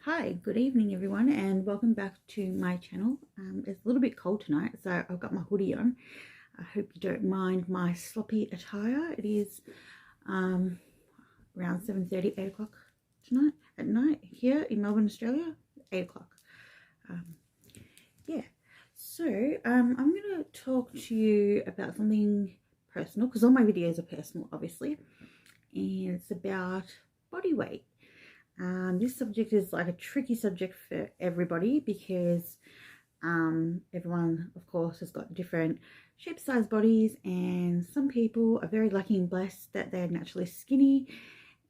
Hi, good evening everyone, and welcome back to my channel. It's a little bit cold tonight, so I've got my hoodie on. I hope you don't mind my sloppy attire. It is around 7:30, 8 o'clock tonight at night here in Melbourne, Australia. 8 o'clock. Um, yeah, so I'm going to talk to you about something personal, because all my videos are personal, obviously, and it's about body weight. This subject is like a tricky subject for everybody because everyone, of course, has got different shape, size bodies, and some people are very lucky and blessed that they're naturally skinny.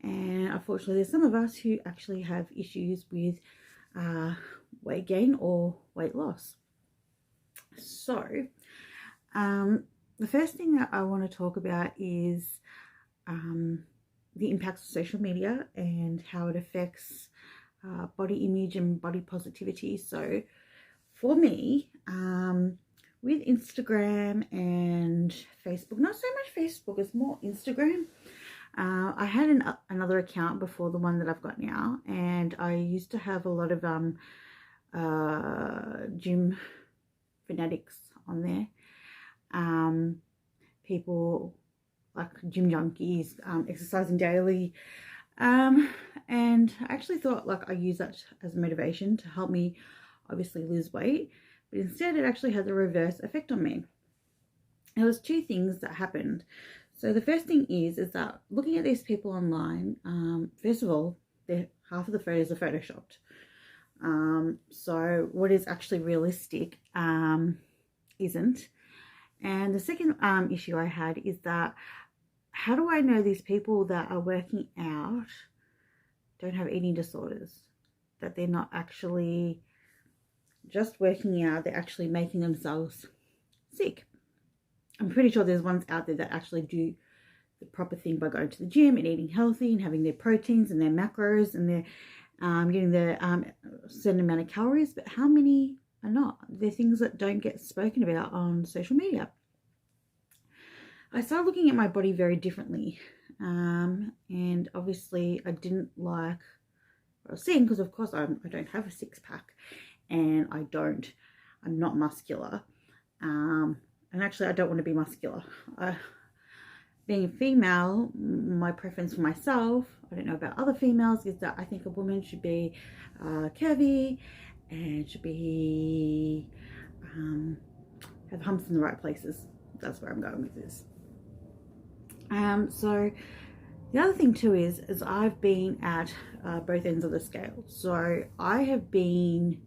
And unfortunately, there's some of us who actually have issues with weight gain or weight loss. So, the first thing that I want to talk about is the impacts of social media and how it affects body image and body positivity. So for me, with Instagram and Facebook, not so much Facebook, it's more Instagram. I had another account before the one that I've got now, and I used to have a lot of gym fanatics on there. People like gym junkies, exercising daily, and I actually thought like I use that as motivation to help me obviously lose weight, but instead it actually had the reverse effect on me. There was two things that happened. So the first thing is that looking at these people online, first of all, half of the photos are photoshopped. So what is actually realistic isn't. And the second issue I had is that how do I know these people that are working out don't have eating disorders? That they're not actually just working out, they're actually making themselves sick. I'm pretty sure there's ones out there that actually do the proper thing by going to the gym and eating healthy and having their proteins and their macros and their getting their certain amount of calories, but how many are not? They're things that don't get spoken about on social media. I started looking at my body very differently, and obviously I didn't like what I was seeing, because of course I don't have a six-pack, and I'm not muscular, and actually I don't want to be muscular. Being a female, my preference for myself, I don't know about other females, is that I think a woman should be curvy and should be have humps in the right places. That's where I'm going with this. So the other thing too is I've been at both ends of the scale. So I have been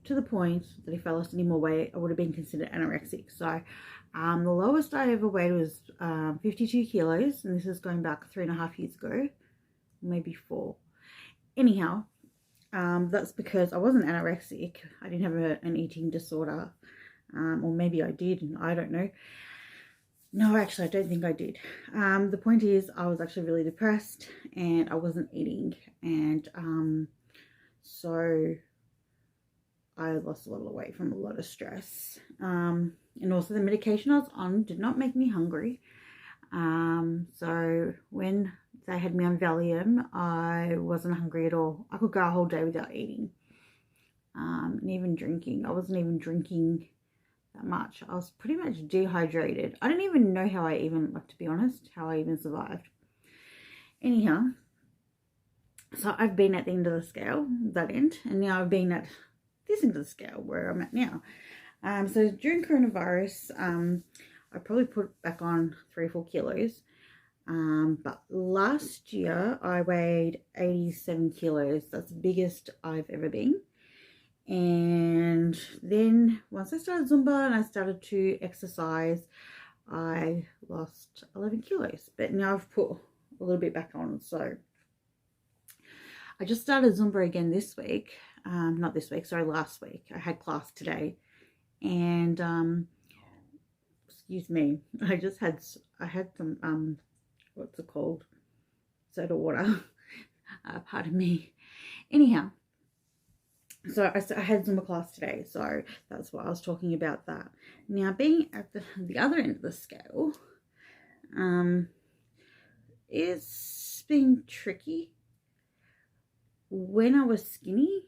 to the point that if I lost any more weight, I would have been considered anorexic. So the lowest I ever weighed was 52 kilos, and this is going back 3.5 years ago, maybe 4. Anyhow, that's because I wasn't anorexic. I didn't have an eating disorder, or maybe I did, and I don't know. No, actually, I don't think I did. The point is, I was actually really depressed and I wasn't eating. And so I lost a lot of weight from a lot of stress. And also the medication I was on did not make me hungry. So when they had me on Valium, I wasn't hungry at all. I could go a whole day without eating. And even drinking. I wasn't even drinking that much. I was pretty much dehydrated. I don't even know how I even, like, to be honest, how I even survived. Anyhow, so I've been at the end of the scale, that end, and now I've been at this end of the scale where I'm at now. So during coronavirus, I probably put back on 3 or 4 kilos. But last year I weighed 87 kilos. That's the biggest I've ever been. And then once I started Zumba and I started to exercise, I lost 11 kilos. But now I've put a little bit back on. So I just started Zumba again this week. Not this week, sorry, last week. I had class today. And excuse me, I had some what's it called? Soda water. Pardon me. Anyhow. So I had Zumba class today, so that's why I was talking about that. Now, being at the other end of the scale, it's been tricky. when I was skinny,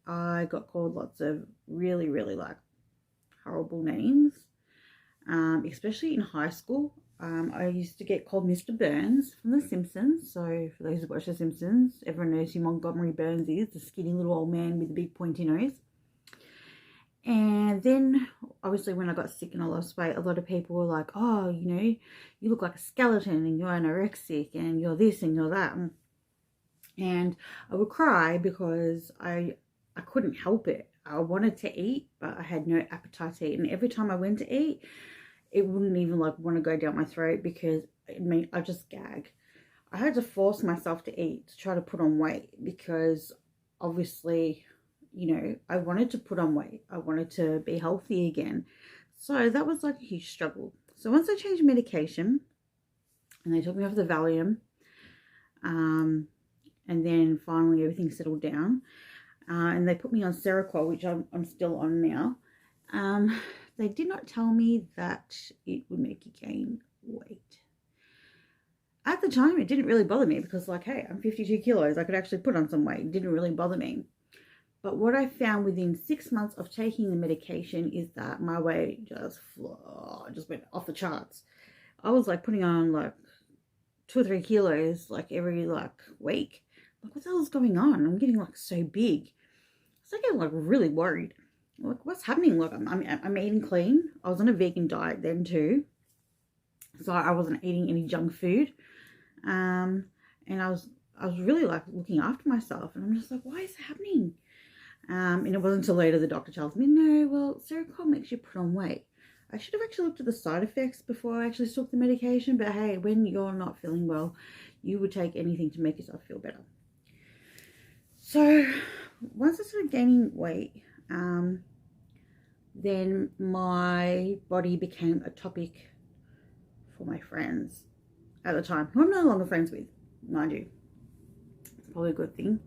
I got called lots of really, really like horrible names, especially in high school. I used to get called Mr. Burns from The Simpsons. So for those who watch The Simpsons, everyone knows who Montgomery Burns is, the skinny little old man with the big pointy nose. And then obviously when I got sick and I lost weight, a lot of people were like, oh, you know, you look like a skeleton and you're anorexic and you're this and you're that. And I would cry because I couldn't help it. I wanted to eat, but I had no appetite to eat. And every time I went to eat, it wouldn't even like want to go down my throat because I just gag. I had to force myself to eat to try to put on weight because obviously, you know, I wanted to put on weight. I wanted to be healthy again. So that was like a huge struggle. So once I changed medication and they took me off the Valium, and then finally everything settled down, and they put me on Seroquel, which I'm still on now. They did not tell me that it would make you gain weight. At the time, it didn't really bother me because, like, hey, I'm 52 kilos. I could actually put on some weight. It didn't really bother me. But what I found within 6 months of taking the medication is that my weight just went off the charts. I was like putting on like 2 or 3 kilos like every like week. Like, what the hell is going on? I'm getting like so big. So I get like really worried. Like, what's happening? Like, I'm eating clean. I was on a vegan diet then too, so I wasn't eating any junk food. And I was really like looking after myself, and I'm just like, why is it happening? And it wasn't until later the doctor tells me, no, well, Seroquel makes you put on weight. I should have actually looked at the side effects before I actually took the medication, but hey, when you're not feeling well, you would take anything to make yourself feel better. So once I started gaining weight, then my body became a topic for my friends at the time, who I'm no longer friends with, mind you. It's probably a good thing.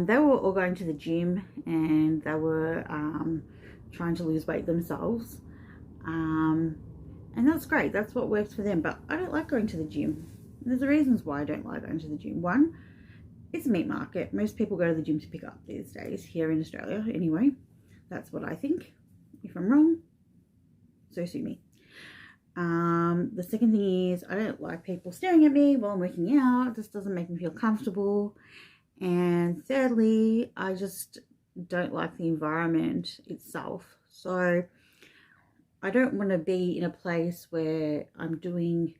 They were all going to the gym and they were trying to lose weight themselves. And that's great. That's what works for them. But I don't like going to the gym. There's reasons why I don't like going to the gym. One, it's a meat market. Most people go to the gym to pick up these days here in Australia. Anyway, that's what I think. If I'm wrong, so sue me. The second thing is I don't like people staring at me while I'm working out. It just doesn't make me feel comfortable. And thirdly, I just don't like the environment itself. So I don't want to be in a place where I'm doing,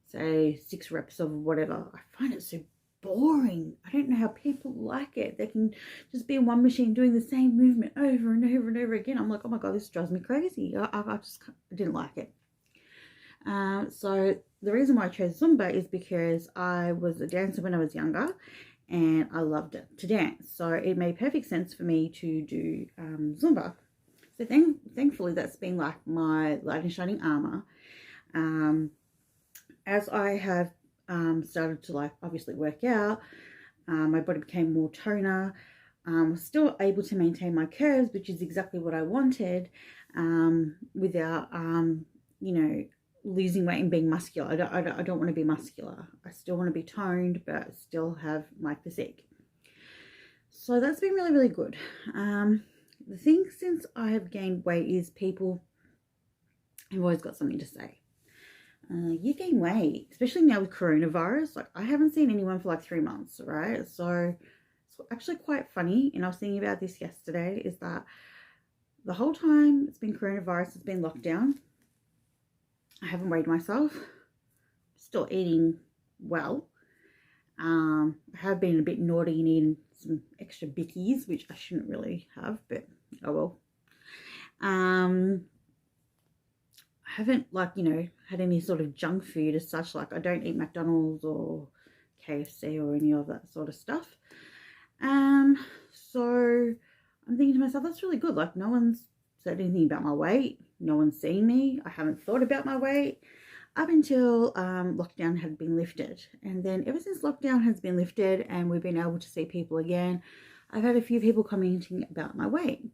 say, 6 reps of whatever. I find it so boring. I don't know how people like it. They can just be in one machine doing the same movement over and over and over again. I'm like, oh my God, this drives me crazy. I didn't like it. So the reason why I chose Zumba is because I was a dancer when I was younger and I loved it to dance. So it made perfect sense for me to do Zumba. So thankfully that's been like my light and shining armor. As I have started to like obviously work out, my body became more toner. Was still able to maintain my curves, which is exactly what I wanted, without you know, losing weight and being muscular. I don't want to be muscular. I still want to be toned, but still have my physique. So that's been really, really good. The thing since I have gained weight is people have always got something to say. You gain weight, especially now with coronavirus. Like, I haven't seen anyone for like 3 months, right? So it's actually quite funny, and I was thinking about this yesterday, is that the whole time it's been coronavirus, it's been lockdown, I haven't weighed myself. Still eating well. I have been a bit naughty and eating some extra bickies, which I shouldn't really have, but oh well. I haven't, like, you know, had any sort of junk food as such. Like, I don't eat McDonald's or KFC or any of that sort of stuff. So I'm thinking to myself, that's really good. Like, no one's said anything about my weight. No one's seen me. I haven't thought about my weight up until lockdown had been lifted. And then ever since lockdown has been lifted and we've been able to see people again, I've had a few people commenting about my weight.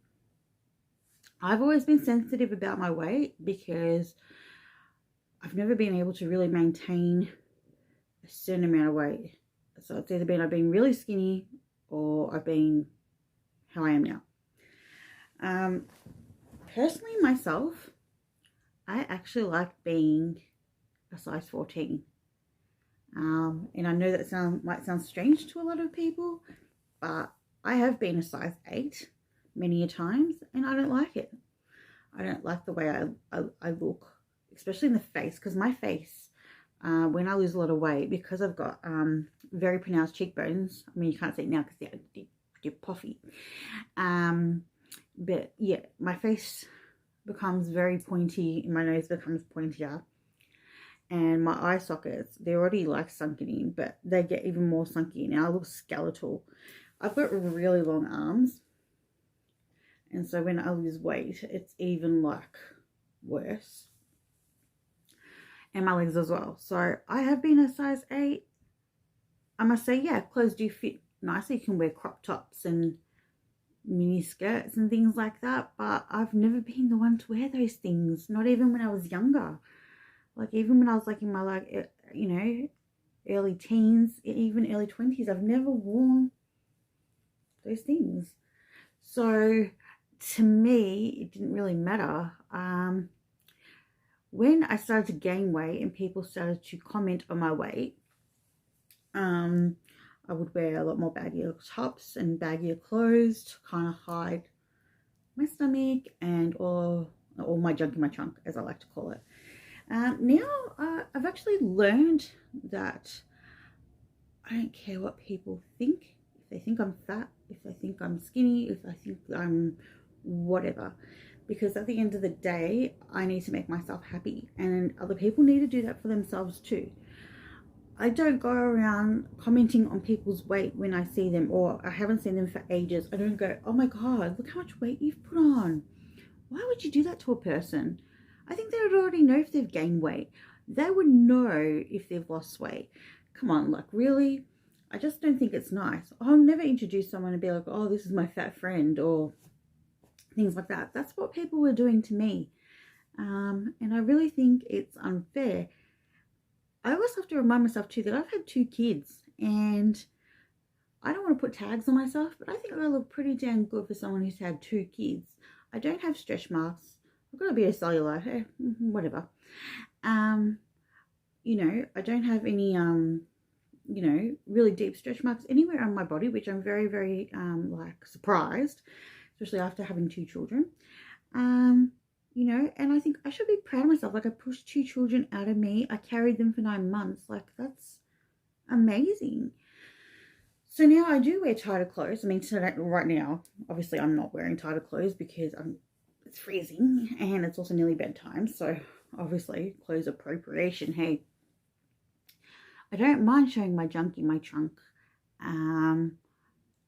I've always been sensitive about my weight because I've never been able to really maintain a certain amount of weight. So it's either been I've been really skinny or I've been how I am now. Personally, myself, I actually like being a size 14. And I know that might sound strange to a lot of people, but I have been a size 8 many a times, and I don't like it. I don't like the way I look, especially in the face, because my face, when I lose a lot of weight, because I've got very pronounced cheekbones. I mean, you can't see it now because they're puffy. But yeah, my face becomes very pointy, and my nose becomes pointier. And my eye sockets, they're already like sunken in, but they get even more sunken in. And I look skeletal. I've got really long arms. And so when I lose weight, it's even like worse. And my legs as well. So I have been a size 8. I must say, yeah, clothes do fit nicely. You can wear crop tops and mini skirts and things like that. But I've never been the one to wear those things. Not even when I was younger. Like even when I was like in my like, you know, early teens, even early 20s, I've never worn those things. So to me, it didn't really matter. When I started to gain weight and people started to comment on my weight, I would wear a lot more baggier tops and baggier clothes to kind of hide my stomach and or my junk in my trunk, as I like to call it. Now I've actually learned that I don't care what people think. If they think I'm fat, if they think I'm skinny, if they think I'm whatever. Because at the end of the day, I need to make myself happy. And other people need to do that for themselves too. I don't go around commenting on people's weight when I see them or I haven't seen them for ages. I don't go, oh my God, look how much weight you've put on. Why would you do that to a person? I think they would already know if they've gained weight. They would know if they've lost weight. Come on, like really? I just don't think it's nice. I'll never introduce someone and be like, oh, this is my fat friend or things like that. That's what people were doing to me. And I really think it's unfair. I always have to remind myself too that I've had 2 kids and I don't want to put tags on myself, but I think I look pretty damn good for someone who's had 2 kids. I don't have stretch marks. I've got a bit of cellulite, whatever. You know, I don't have any, you know, really deep stretch marks anywhere on my body, which I'm very, very, like surprised, especially after having 2 children. You know, and I think I should be proud of myself. Like I pushed 2 children out of me. I carried them for 9 months. Like that's amazing. So now I do wear tighter clothes. I mean, today, right now, obviously I'm not wearing tighter clothes because it's freezing and it's also nearly bedtime. So obviously clothes appropriation. Hey, I don't mind showing my junk in my trunk. Don't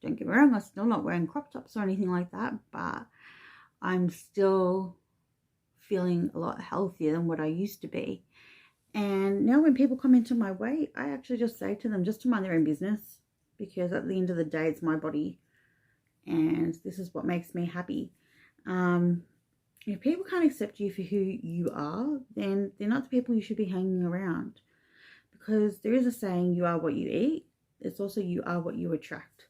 get me wrong, I'm still not wearing crop tops or anything like that, but I'm still feeling a lot healthier than what I used to be. And now when people comment on my weight, I actually just say to them just to mind their own business, because at the end of the day, it's my body and this is what makes me happy. If people can't accept you for who you are, then they're not the people you should be hanging around, because there is a saying, you are what you eat. It's also you are what you attract.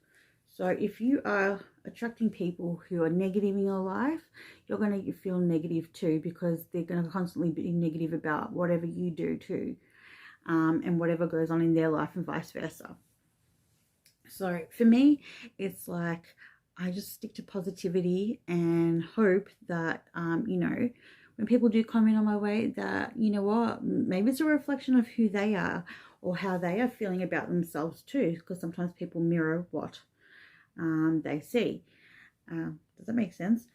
So if you are attracting people who are negative in your life, you're going to feel negative too, because they're going to constantly be negative about whatever you do too, and whatever goes on in their life and vice versa. So for me, it's like I just stick to positivity and hope that, you know, when people do comment on my weight, that, you know what, maybe it's a reflection of who they are or how they are feeling about themselves too, because sometimes people mirror what they see. Does that make sense?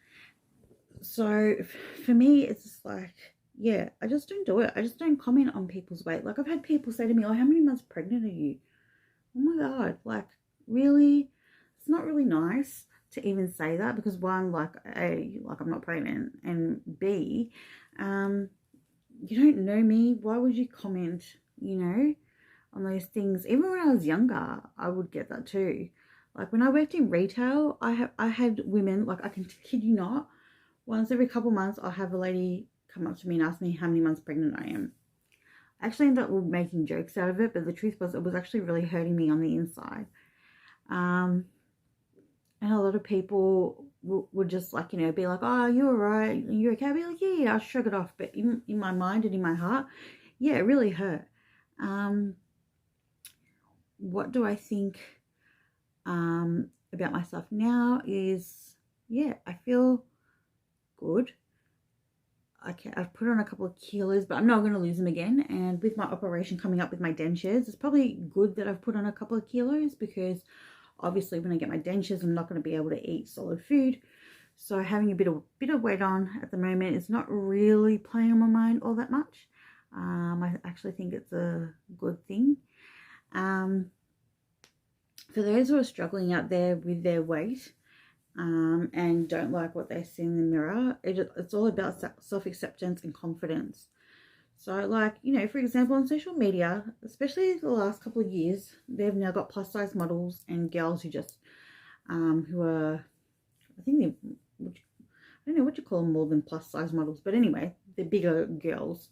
So for me, it's just like, yeah, I just don't do it. I just don't comment on people's weight. Like I've had people say to me, oh, how many months pregnant are you? Oh my God, like really? It's not really nice to even say that, because one, like A, like I'm not pregnant, and B, you don't know me. Why would you comment, you know, on those things? Even when I was younger, I would get that too. Like when I worked in retail, I had women, like I can kid you not, once every couple months I'll have a lady come up to me and ask me how many months pregnant I am. I actually ended up making jokes out of it, but the truth was it was actually really hurting me on the inside. how a lot of people would just like, you know, be like, oh, you're all right, you're okay. I'd be like, yeah, I'll shrug it off. But in my mind and in my heart, yeah, it really hurt. What do I think about myself now is, yeah, I feel good. I've put on a couple of kilos, but I'm not going to lose them again. And with my operation coming up with my dentures, it's probably good that I've put on a couple of kilos, because obviously when I get my dentures, I'm not going to be able to eat solid food. So having a bit of weight on at the moment is not really playing on my mind all that much. I actually think it's a good thing. For those who are struggling out there with their weight, and don't like what they see in the mirror, it's all about self-acceptance and confidence. So like, you know, for example, on social media, especially the last couple of years, they've now got plus size models and girls who just who are, I think they, I don't know what you call them more than plus size models, but anyway, they're bigger girls.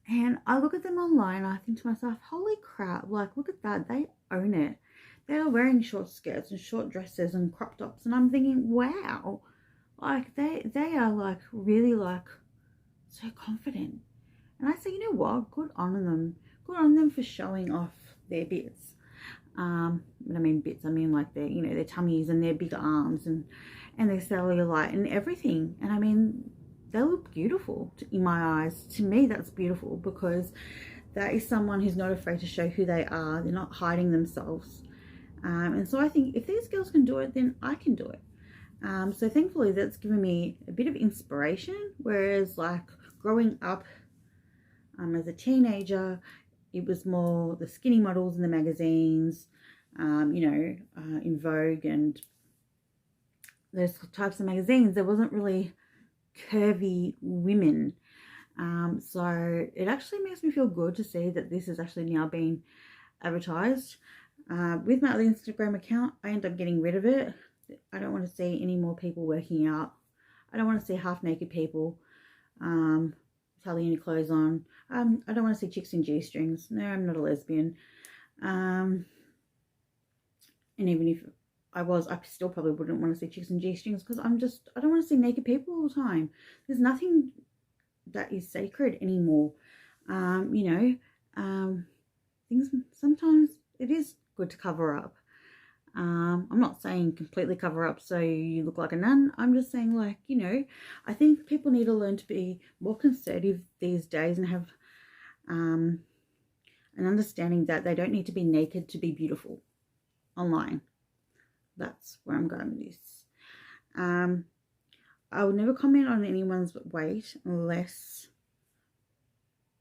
And I look at them online and I think to myself, holy crap, like, look at that, they own it. They are wearing short skirts and short dresses and crop tops, and I'm thinking, wow, like they are like really like so confident. And I say, you know what, good on them. Good on them for showing off their bits. When I mean bits, I mean like their, you know, their tummies and their big arms and their cellulite and everything. And I mean, they look beautiful in my eyes. To me, that's beautiful, because that is someone who's not afraid to show who they are. They're not hiding themselves. And so I think if these girls can do it, then I can do it. So thankfully that's given me a bit of inspiration. Whereas like growing up as a teenager, it was more the skinny models in the magazines, you know, in Vogue and those types of magazines. There wasn't really curvy women. So it actually makes me feel good to see that this is actually now being advertised. With my other Instagram account, I end up getting rid of it. I don't want to see any more people working out. I don't want to see half naked people, hardly any clothes on. I don't want to see chicks in G-strings. No, I'm not a lesbian. And even if I was, I still probably wouldn't want to see chicks in G-strings, because I don't want to see naked people all the time. There's nothing that is sacred anymore. You know, things sometimes it is good to cover up. I'm not saying completely cover up so you look like a nun. I'm just saying, like, you know, I think people need to learn to be more conservative these days and have an understanding that they don't need to be naked to be beautiful online. That's where I'm going with this. I would never comment on anyone's weight unless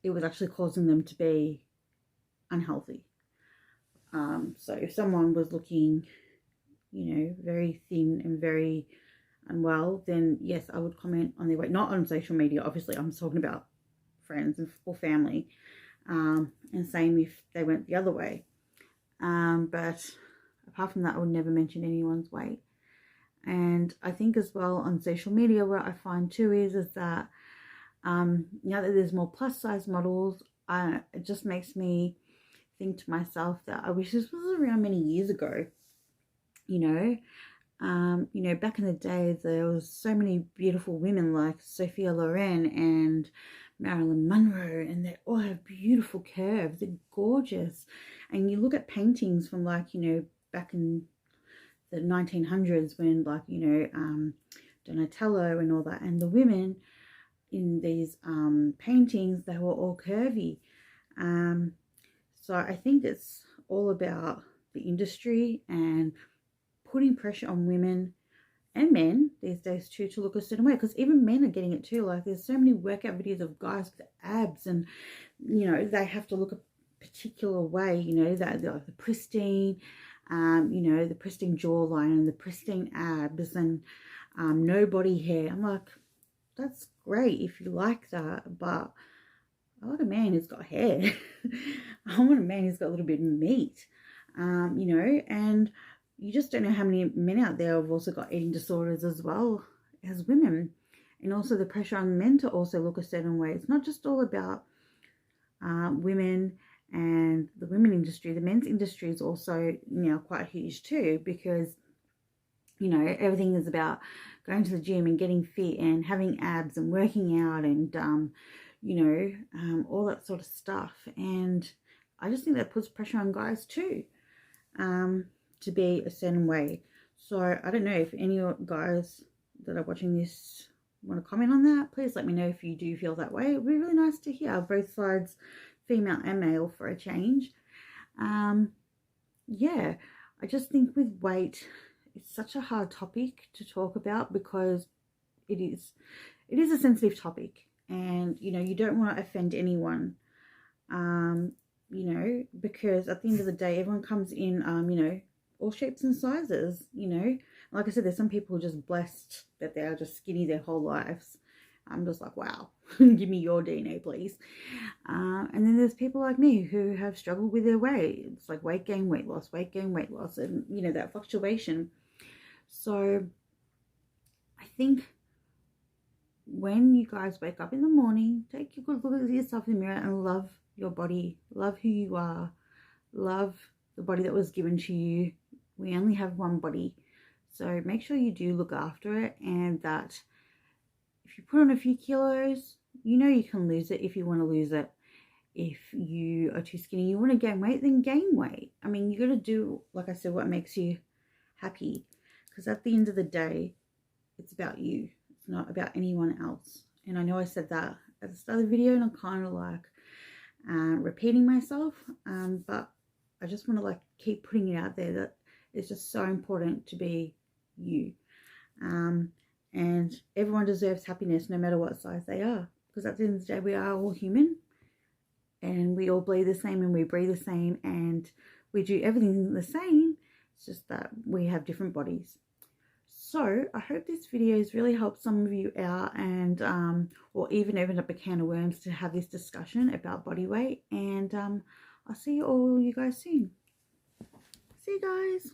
it was actually causing them to be unhealthy. So if someone was looking, you know, very thin and very unwell, then yes, I would comment on their weight. Not on social media, obviously. I'm talking about friends or family. And same if they went the other way. But apart from that, I would never mention anyone's weight. And I think as well on social media, what I find too is that now that there's more plus size models, it just makes me think to myself that I wish this was around many years ago. You know, back in the day, there was so many beautiful women like Sophia Loren and Marilyn Monroe, and they all have beautiful curves. They're gorgeous. And you look at paintings from, like, you know, back in the 1900s when, like, you know, Donatello and all that, and the women in these paintings, they were all curvy. So I think it's all about the industry and putting pressure on women and men these days too to look a certain way, because even men are getting it too. Like, there's so many workout videos of guys with abs, and you know, they have to look a particular way, you know, that the pristine, you know, the pristine jawline and the pristine abs and no body hair. I'm like, that's great if you like that, but I want a man who's got hair. I want a man who's got a little bit of meat, you know. And you just don't know how many men out there have also got eating disorders as well as women. And also the pressure on men to also look a certain way. It's not just all about women and the women industry. The men's industry is also, you know, quite huge too, because you know, everything is about going to the gym and getting fit and having abs and working out and, you know, all that sort of stuff. And I just think that puts pressure on guys too, to be a certain way. So I don't know if any guys that are watching this want to comment on that. Please let me know if you do feel that way. It would be really nice to hear both sides, female and male, for a change. Yeah, I just think with weight, it's such a hard topic to talk about because it is a sensitive topic, and you know, you don't want to offend anyone, you know, because at the end of the day, everyone comes in, you know, all shapes and sizes, you know. Like I said, there's some people just blessed that they are just skinny their whole lives. I'm just like, wow, give me your DNA, please. And then there's people like me who have struggled with their weight. It's like weight gain, weight loss, weight gain, weight loss, and you know, that fluctuation. So I think when you guys wake up in the morning, take a good look at yourself in the mirror and love your body, love who you are, love the body that was given to you. We only have one body, so make sure you do look after it, and that if you put on a few kilos, you know you can lose it if you want to lose it. If you are too skinny, you want to gain weight, then gain weight. I mean, you got to do, like I said, what makes you happy, because at the end of the day, it's about you. It's not about anyone else. And I know I said that at the start of the video, and I'm kind of like repeating myself, but I just want to like keep putting it out there that it's just so important to be you, and everyone deserves happiness no matter what size they are, because at the end of the day, we are all human, and we all bleed the same and we breathe the same and we do everything the same. It's just that we have different bodies. So I hope this video has really helped some of you out, and or even opened up a can of worms to have this discussion about body weight. And I'll see you guys soon. See you guys.